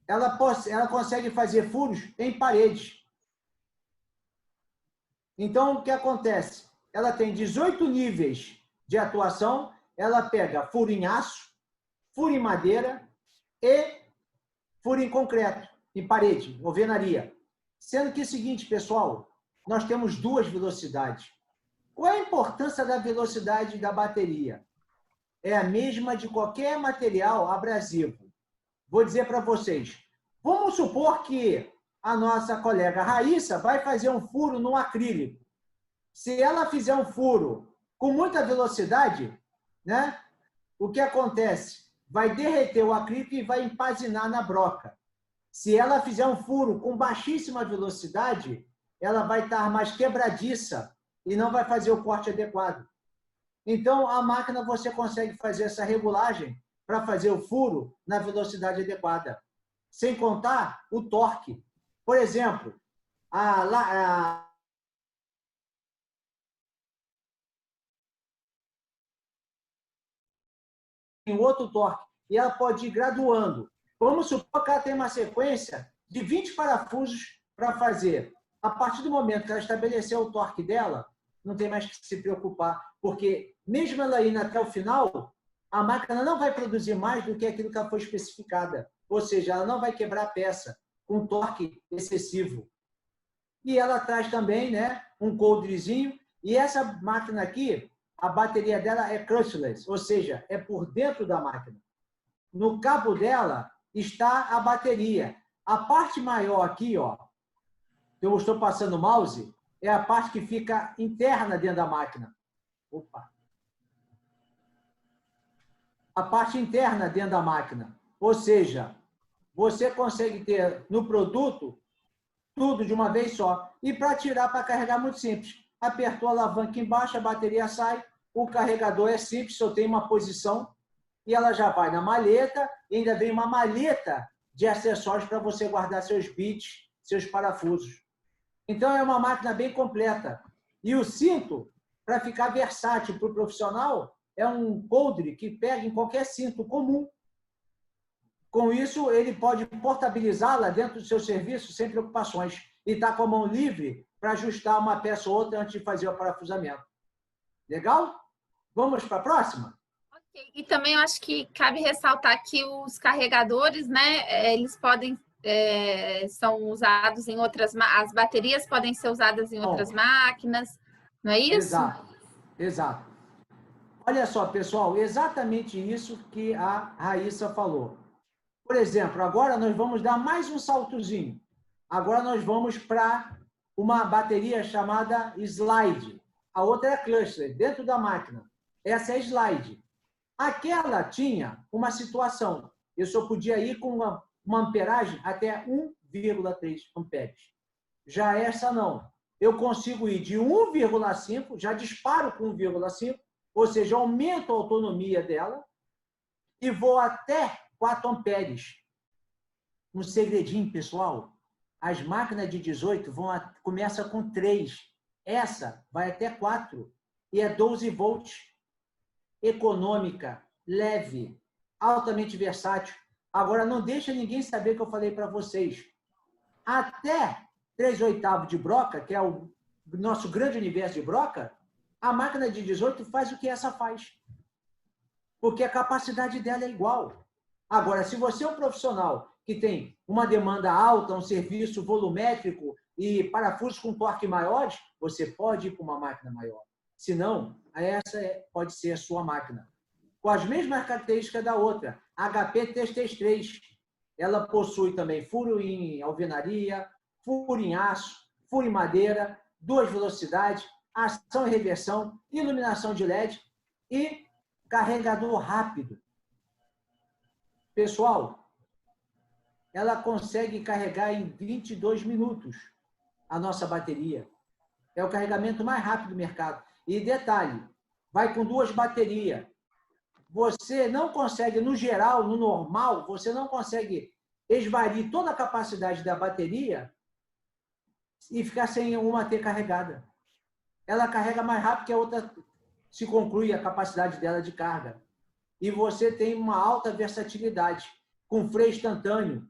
Ela consegue fazer furos em paredes. Então, o que acontece? Ela tem 18 níveis de atuação, ela pega furo em aço, furo em madeira e furo em concreto, em parede, alvenaria. Sendo que é o seguinte, pessoal, nós temos duas velocidades. Qual é a importância da velocidade da bateria? É a mesma de qualquer material abrasivo. Vou dizer para vocês, vamos supor que a nossa colega Raíssa vai fazer um furo no acrílico. Se ela fizer um furo com muita velocidade, né, o que acontece? Vai derreter o acrílico e vai empazinar na broca. Se ela fizer um furo com baixíssima velocidade, ela vai estar mais quebradiça e não vai fazer o corte adequado. Então, a máquina você consegue fazer essa regulagem para fazer o furo na velocidade adequada. Sem contar o torque. Por exemplo, tem outro torque e ela pode ir graduando. Vamos supor que ela tem uma sequência de 20 parafusos para fazer. A partir do momento que ela estabeleceu o torque dela, não tem mais que se preocupar, porque mesmo ela indo até o final, a máquina não vai produzir mais do que aquilo que ela foi especificada. Ou seja, ela não vai quebrar a peça com torque excessivo. E ela traz também, né, um coldrezinho. E essa máquina aqui, a bateria dela é crushless, ou seja, é por dentro da máquina. No cabo dela está a bateria. A parte maior aqui, ó, que eu estou passando o mouse, é a parte que fica interna dentro da máquina. Opa! A parte interna dentro da máquina. Ou seja, você consegue ter no produto tudo de uma vez só. E para tirar, para carregar, muito simples. Apertou a alavanca embaixo, a bateria sai, o carregador é simples, só tem uma posição e ela já vai na maleta e ainda vem uma maleta de acessórios para você guardar seus bits, seus parafusos. Então, é uma máquina bem completa. E o cinto, para ficar versátil para o profissional, é um coldre que pega em qualquer cinto comum. Com isso, ele pode portabilizá-la dentro do seu serviço sem preocupações e está com a mão livre para ajustar uma peça ou outra antes de fazer o parafusamento. Legal? Vamos para a próxima? Ok. E também eu acho que cabe ressaltar que os carregadores, né, eles podem são usados em outras, as baterias podem ser usadas em outras máquinas, não é isso? Exato, exato. Olha só, pessoal, exatamente isso que a Raíssa falou. Por exemplo, agora nós vamos dar mais um saltozinho. Agora nós vamos para uma bateria chamada slide. A outra é cluster, dentro da máquina. Essa é slide. Aquela tinha uma situação. Eu só podia ir com uma amperagem até 1,3 amperes. Já essa não. Eu consigo ir de 1,5, já disparo com 1,5, ou seja, aumento a autonomia dela e vou até 4 amperes. Um segredinho, pessoal. As máquinas de 18 começam com 3. Essa vai até 4 e é 12 volts. Econômica, leve, altamente versátil. Agora, não deixa ninguém saber que eu falei para vocês. Até 3/8 de broca, que é o nosso grande universo de broca, a máquina de 18 faz o que essa faz. Porque a capacidade dela é igual. Agora, se você é um profissional que tem uma demanda alta, um serviço volumétrico e parafusos com torque maiores, você pode ir para uma máquina maior. Se não, essa pode ser a sua máquina. Com as mesmas características da outra, HP 333. Ela possui também furo em alvenaria, furo em aço, furo em madeira, 2 velocidades, ação e reversão, iluminação de LED e carregador rápido. Pessoal, ela consegue carregar em 22 minutos a nossa bateria. É o carregamento mais rápido do mercado. E detalhe, vai com 2 baterias. Você não consegue, no geral, no normal, você não consegue esvair toda a capacidade da bateria e ficar sem uma ter carregada. Ela carrega mais rápido que a outra se conclui a capacidade dela de carga. E você tem uma alta versatilidade, com freio instantâneo.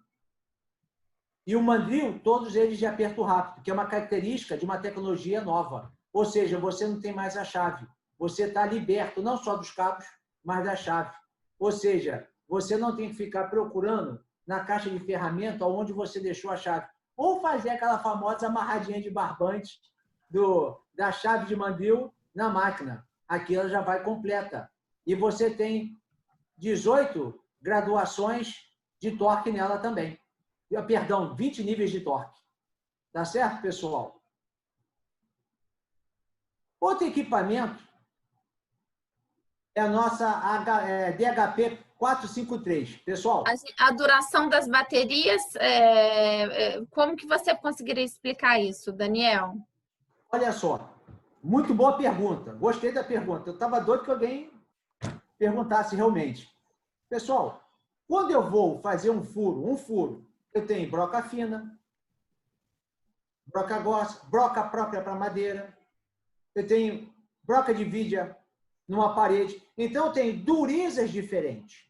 E o mandril, todos eles de aperto rápido, que é uma característica de uma tecnologia nova. Ou seja, você não tem mais a chave. Você está liberto não só dos cabos, mas da chave. Ou seja, você não tem que ficar procurando na caixa de ferramenta onde você deixou a chave. Ou fazer aquela famosa amarradinha de barbante da chave de mandril na máquina. Aqui ela já vai completa. E você tem 18 graduações de torque nela também. Perdão, 20 níveis de torque. Tá certo, pessoal? Outro equipamento é a nossa DHP 453. Pessoal, A duração das baterias, como que você conseguiria explicar isso, Daniel? olha só, muito boa pergunta. Gostei da pergunta. Eu estava doido que alguém perguntasse realmente. Pessoal, quando eu vou fazer um furo, eu tenho broca fina, broca grossa, broca própria para madeira, eu tenho broca de vidia numa parede. Então, eu tenho durezas diferentes.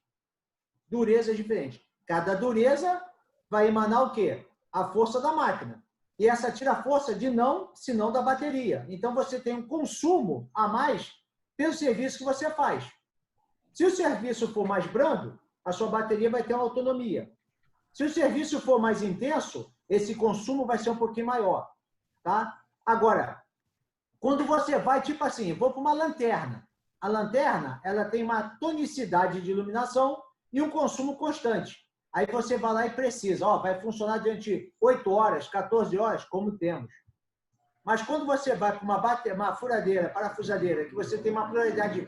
Durezas diferentes. Cada dureza vai emanar o quê? A força da máquina. E essa tira a força de senão da bateria. Então, você tem um consumo a mais pelo serviço que você faz. Se o serviço for mais brando, a sua bateria vai ter uma autonomia. Se o serviço for mais intenso, esse consumo vai ser um pouquinho maior. Tá? Agora, quando você vai, tipo assim, vou para uma lanterna. A lanterna, ela tem uma tonicidade de iluminação e um consumo constante. Aí você vai lá e precisa, vai funcionar durante 8 horas, 14 horas, como temos. Mas quando você vai para uma furadeira, parafusadeira, que você tem uma pluralidade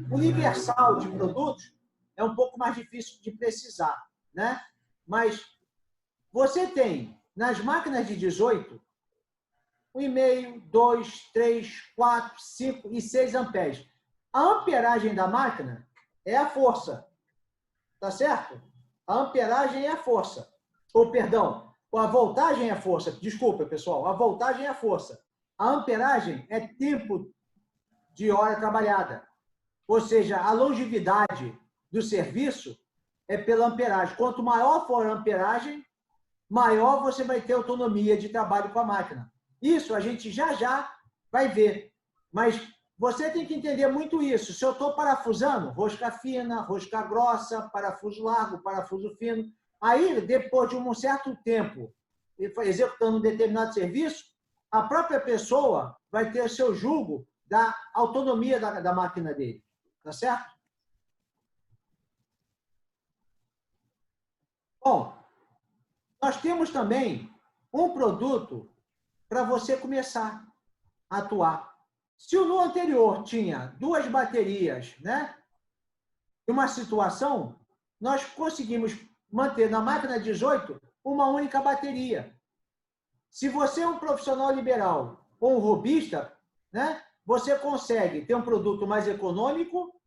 universal de produtos, é um pouco mais difícil de precisar, né? Mas você tem, nas máquinas de 18, 1,5, 2, 3, 4, 5 e 6 amperes. A amperagem da máquina é a força, tá certo? A amperagem é a força. Ou, perdão, a voltagem é a força. Desculpa, pessoal. A voltagem é a força. A amperagem é tempo de hora trabalhada. Ou seja, a longevidade do serviço é pela amperagem. Quanto maior for a amperagem, maior você vai ter autonomia de trabalho com a máquina. Isso a gente já vai ver. Mas você tem que entender muito isso. Se eu estou parafusando, rosca fina, rosca grossa, parafuso largo, parafuso fino, aí, depois de um certo tempo executando um determinado serviço, a própria pessoa vai ter o seu julgo da autonomia da máquina dele. Tá certo? Bom, nós temos também um produto para você começar a atuar. Se no anterior tinha 2 baterias, né? Uma situação, nós conseguimos manter na máquina 18 uma única bateria. Se você é um profissional liberal ou um robista, né? Você consegue ter um produto mais econômico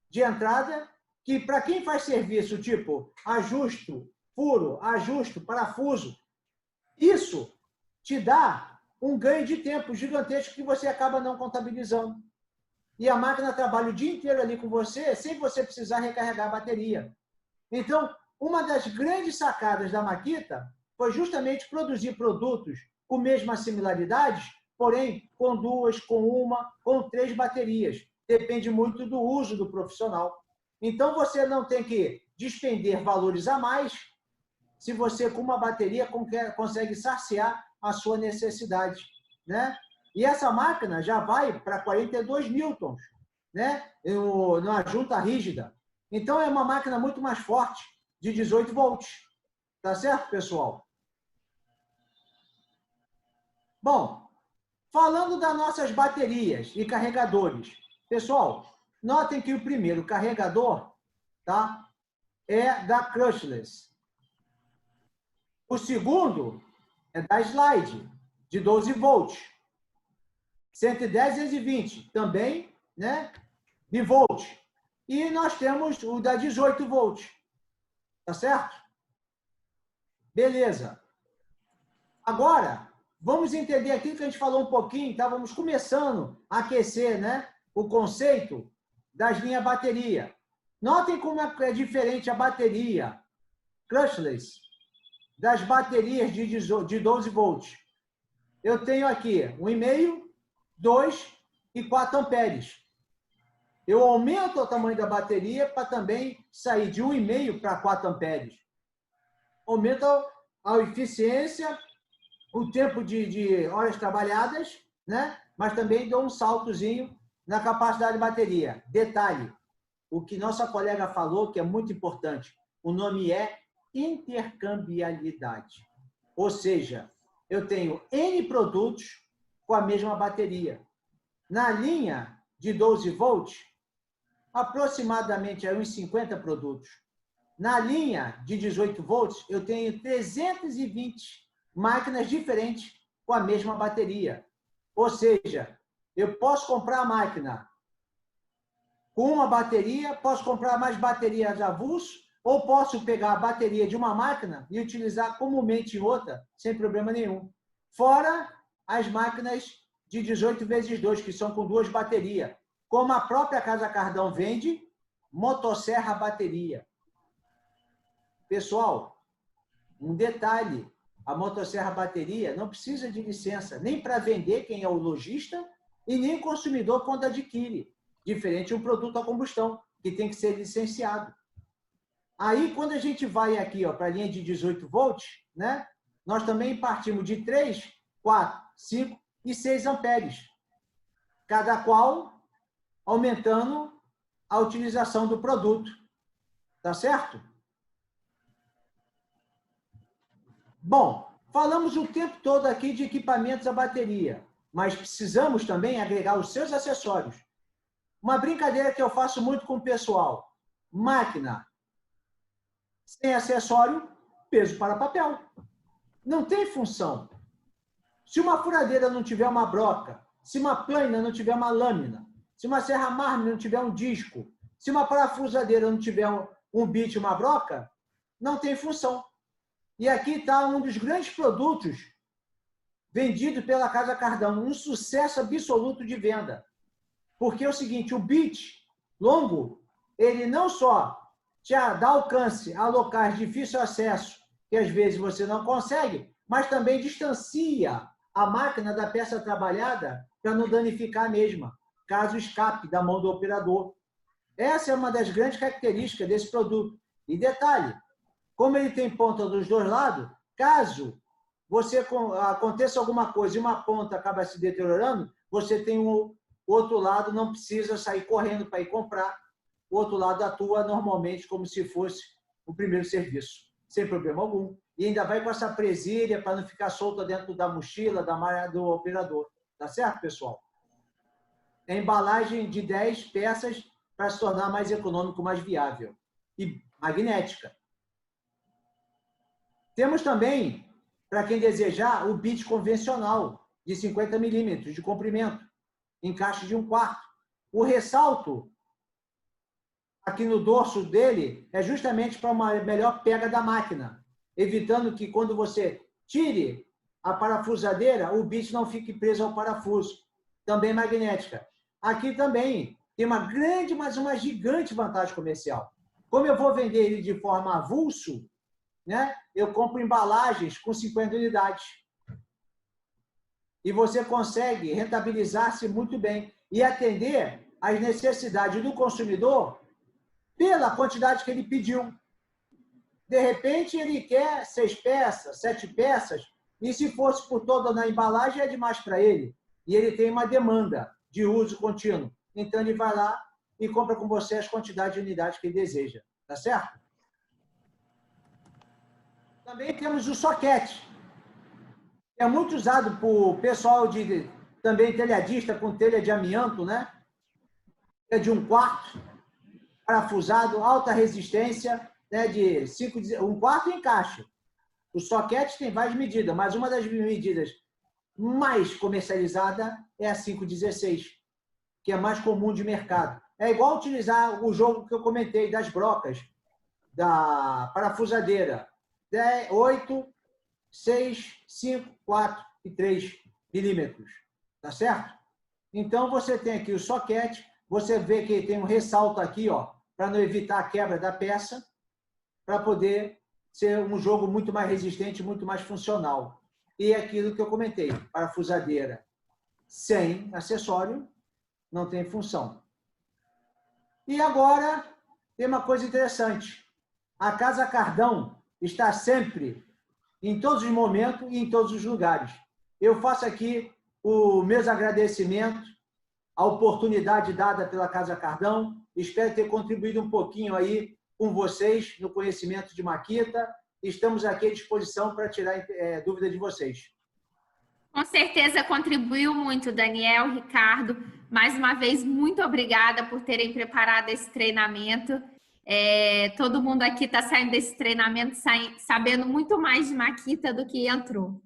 de entrada, que para quem faz serviço tipo ajuste, furo, ajuste, parafuso, isso te dá um ganho de tempo gigantesco que você acaba não contabilizando. E a máquina trabalha o dia inteiro ali com você, sem você precisar recarregar a bateria. Então, uma das grandes sacadas da Makita foi justamente produzir produtos com mesmas similaridades, porém com 2, com 1, com 3 baterias. Depende muito do uso do profissional. Então, você não tem que despender valores a mais se você, com uma bateria, consegue saciar a sua necessidade, né? E essa máquina já vai para 42 newtons, né? Na junta rígida. Então, é uma máquina muito mais forte, de 18 volts. Tá certo, pessoal? Bom, falando das nossas baterias e carregadores, pessoal, notem que o primeiro carregador, tá, é da Crushless. O segundo é da Slide, de 12 volts. 110 e 220, também, né, bivolt. E nós temos o da 18 volts. Tá certo? Beleza. Agora, vamos entender aquilo que a gente falou um pouquinho, estávamos começando a aquecer, né, o conceito das linhas bateria. Notem como é diferente a bateria Crushless das baterias de 12 volts. Eu tenho aqui 1,5, 2 e 4 amperes. Eu aumento o tamanho da bateria para também sair de 1,5 para 4 amperes. Aumenta a eficiência, o tempo de horas trabalhadas, né? Mas também dou um saltozinho na capacidade de bateria. Detalhe, o que nossa colega falou, que é muito importante, o nome é intercambiabilidade. Ou seja, eu tenho N produtos com a mesma bateria. Na linha de 12 volts, aproximadamente uns 50 produtos. Na linha de 18 volts, eu tenho 320 máquinas diferentes com a mesma bateria. Ou seja, eu posso comprar a máquina com uma bateria, posso comprar mais baterias avulso, ou posso pegar a bateria de uma máquina e utilizar comumente em outra, sem problema nenhum. Fora as máquinas de 18 vezes 2, que são com 2 baterias. Como a própria Casa Cardão vende, motosserra bateria. Pessoal, um detalhe, a motosserra bateria não precisa de licença, nem para vender quem é o lojista e nem o consumidor quando adquire, diferente de um produto a combustão, que tem que ser licenciado. Aí, quando a gente vai aqui para a linha de 18 volts, né, nós também partimos de 3, 4, 5 e 6 amperes, cada qual aumentando a utilização do produto. Tá certo? Bom, falamos o tempo todo aqui de equipamentos a bateria, mas precisamos também agregar os seus acessórios. Uma brincadeira que eu faço muito com o pessoal. Máquina sem acessório, peso para papel. Não tem função. Se uma furadeira não tiver uma broca, se uma plana não tiver uma lâmina, se uma serra mármore não tiver um disco, se uma parafusadeira não tiver um bit, uma broca, não tem função. E aqui está um dos grandes produtos vendido pela Casa Cardão, um sucesso absoluto de venda. Porque é o seguinte, o bit longo, ele não só te dá alcance a locais de difícil acesso, que às vezes você não consegue, mas também distancia a máquina da peça trabalhada para não danificar a mesma, caso escape da mão do operador. Essa é uma das grandes características desse produto. E detalhe, como ele tem ponta dos dois lados, caso você aconteça alguma coisa e uma ponta acaba se deteriorando, você tem o outro lado, não precisa sair correndo para ir comprar. O outro lado atua normalmente como se fosse o primeiro serviço, sem problema algum. E ainda vai com essa presilha para não ficar solta dentro da mochila, da malha do operador. Tá certo, pessoal? É embalagem de 10 peças para se tornar mais econômico, mais viável. E magnética. Temos também, para quem desejar, o bit convencional, de 50 milímetros de comprimento, em caixa de 1/4. O ressalto aqui no dorso dele é justamente para uma melhor pega da máquina, evitando que quando você tire a parafusadeira, o bit não fique preso ao parafuso. Também magnética. Aqui também tem uma grande, mas uma gigante vantagem comercial. Como eu vou vender ele de forma avulso, né, eu compro embalagens com 50 unidades. E você consegue rentabilizar-se muito bem e atender às necessidades do consumidor pela quantidade que ele pediu. De repente, ele quer 6 peças, 7 peças, e se fosse por toda na embalagem, é demais para ele. E ele tem uma demanda de uso contínuo. Então, ele vai lá e compra com você as quantidades de unidades que ele deseja. Tá certo? Também temos o soquete. É muito usado por pessoal de também telhadista com telha de amianto, né? É de 1/4, parafusado, alta resistência, né? De 1/4 encaixe. O soquete tem várias medidas, mas uma das medidas mais comercializada é a 5/16, que é mais comum de mercado. É igual utilizar o jogo que eu comentei das brocas, da parafusadeira. 8, 6, 5, 4 e 3 milímetros. Tá certo? Então, você tem aqui o soquete, você vê que tem um ressalto aqui, ó, para não evitar a quebra da peça, para poder ser um jogo muito mais resistente, muito mais funcional. E é aquilo que eu comentei, parafusadeira sem acessório, não tem função. E agora, tem uma coisa interessante. A Casa Cardão está sempre, em todos os momentos e em todos os lugares. Eu faço aqui os meus agradecimentos à oportunidade dada pela Casa Cardão. Espero ter contribuído um pouquinho aí com vocês no conhecimento de Makita. Estamos aqui à disposição para tirar dúvida de vocês. Com certeza contribuiu muito, Daniel, Ricardo. Mais uma vez, muito obrigada por terem preparado esse treinamento. Todo mundo aqui está saindo desse treinamento sabendo muito mais de Makita do que entrou.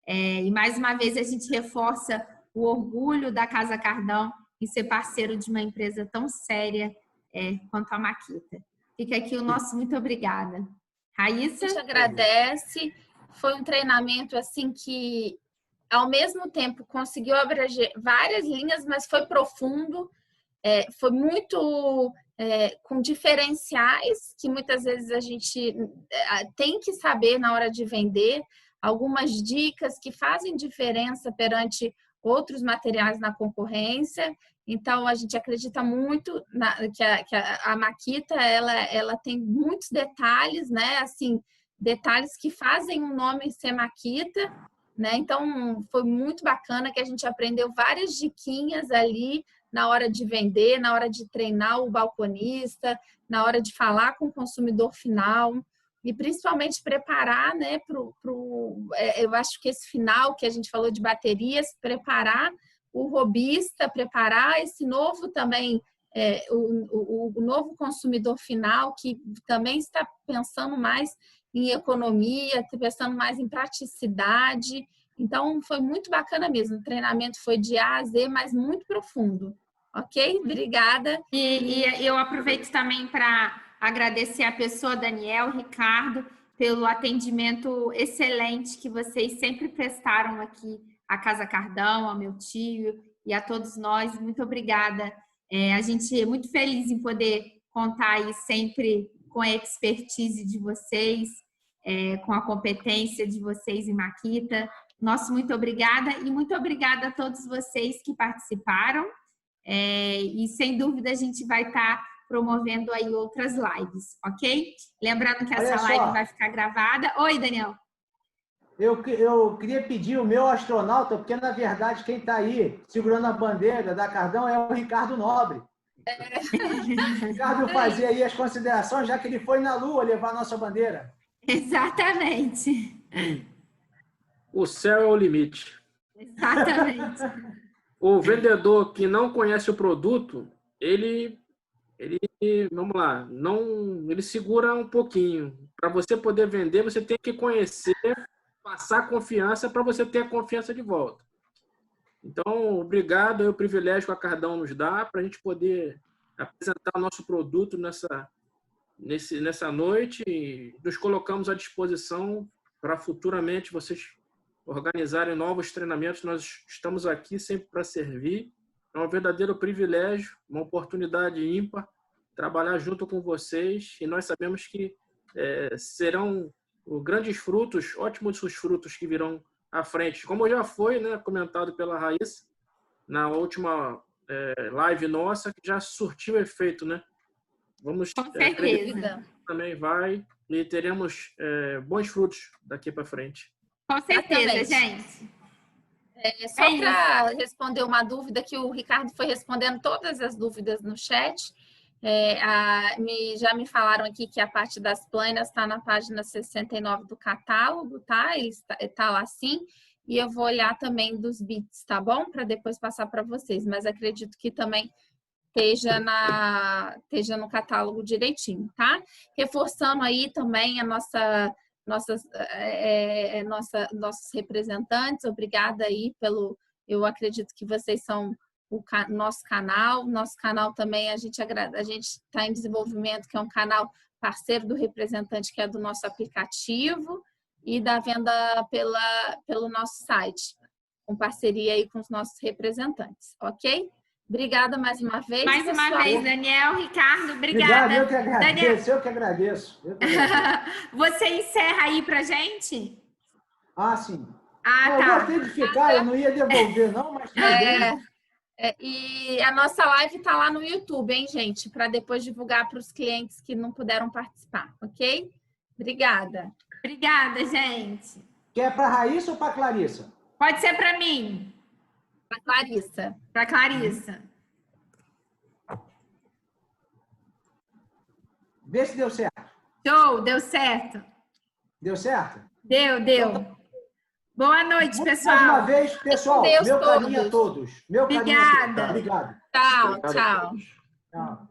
E mais uma vez a gente reforça o orgulho da Casa Cardão em ser parceiro de uma empresa tão séria quanto a Makita. Fica aqui o nosso muito obrigada. Raíssa? A gente agradece. Foi um treinamento assim que, ao mesmo tempo, conseguiu abranger várias linhas, mas foi profundo. Foi muito com diferenciais que muitas vezes a gente tem que saber na hora de vender, algumas dicas que fazem diferença perante outros materiais na concorrência. Então, a gente acredita muito que a Makita ela tem muitos detalhes, né? Assim, detalhes que fazem um nome ser Makita, né? Então, foi muito bacana que a gente aprendeu várias diquinhas ali na hora de vender, na hora de treinar o balconista, na hora de falar com o consumidor final e principalmente preparar, né, eu acho que esse final que a gente falou de baterias, preparar o robista, preparar esse novo também, o novo consumidor final que também está pensando mais em economia, pensando mais em praticidade. Então, foi muito bacana mesmo. O treinamento foi de A a Z, mas muito profundo. Ok? Obrigada. E eu aproveito também para agradecer a pessoa, Daniel, Ricardo, pelo atendimento excelente que vocês sempre prestaram aqui à Casa Cardão, ao meu tio e a todos nós. Muito obrigada. A gente é muito feliz em poder contar aí sempre com a expertise de vocês, com a competência de vocês em Makita. Nosso muito obrigada e muito obrigada a todos vocês que participaram. E sem dúvida a gente vai estar promovendo aí outras lives, ok? Lembrando que essa live vai ficar gravada. Oi, Daniel. Eu queria pedir o meu astronauta, porque na verdade quem está aí segurando a bandeira da Cardão é o Ricardo Nobre. O Ricardo fazia aí as considerações, já que ele foi na Lua levar a nossa bandeira. Exatamente. O céu é o limite. Exatamente. O vendedor que não conhece o produto, ele vamos lá, ele segura um pouquinho. Para você poder vender, você tem que conhecer, passar confiança para você ter a confiança de volta. Então, obrigado, é o privilégio que a Cardão nos dá para a gente poder apresentar o nosso produto nessa noite e nos colocamos à disposição para futuramente vocês organizarem novos treinamentos. Nós estamos aqui sempre para servir. É um verdadeiro privilégio, uma oportunidade ímpar trabalhar junto com vocês e nós sabemos que serão grandes frutos, ótimos os frutos que virão à frente. Como já foi, né, comentado pela Raíssa na última live nossa, que já surtiu efeito, né? Vamos com certeza. Também vai e teremos bons frutos daqui para frente. Com certeza, gente. Só para responder uma dúvida que o Ricardo foi respondendo todas as dúvidas no chat. Já me falaram aqui que a parte das planas está na página 69 do catálogo, tá? Ele está lá sim. E eu vou olhar também dos bits, tá bom? Para depois passar para vocês. Mas acredito que também esteja no catálogo direitinho, tá? Reforçando aí também a nossos representantes, obrigada aí eu acredito que vocês são nosso canal também, a gente está em desenvolvimento, que é um canal parceiro do representante, que é do nosso aplicativo e da venda pelo nosso site, com parceria aí com os nossos representantes, ok? Obrigada mais uma vez. Mais uma vez, Daniel, Ricardo, obrigada. Obrigado, eu que agradeço, eu que agradeço. Você encerra aí pra gente? Ah, sim. Tá. Eu gostei de ficar, eu não ia devolver não, mas tudo bem. E a nossa live está lá no YouTube, hein, gente? Para depois divulgar para os clientes que não puderam participar, ok? Obrigada. Obrigada, gente. Quer para a Raíssa ou para a Clarissa? Pode ser para mim. Para Clarissa. Para Clarissa. Vê se deu certo. Show, deu certo. Deu certo? Deu. Então, boa noite, pessoal. Mais uma vez, pessoal, Deus meu todos. carinho a todos. Meu Obrigada. Carinho a todos. Obrigado. Tchau. Tchau.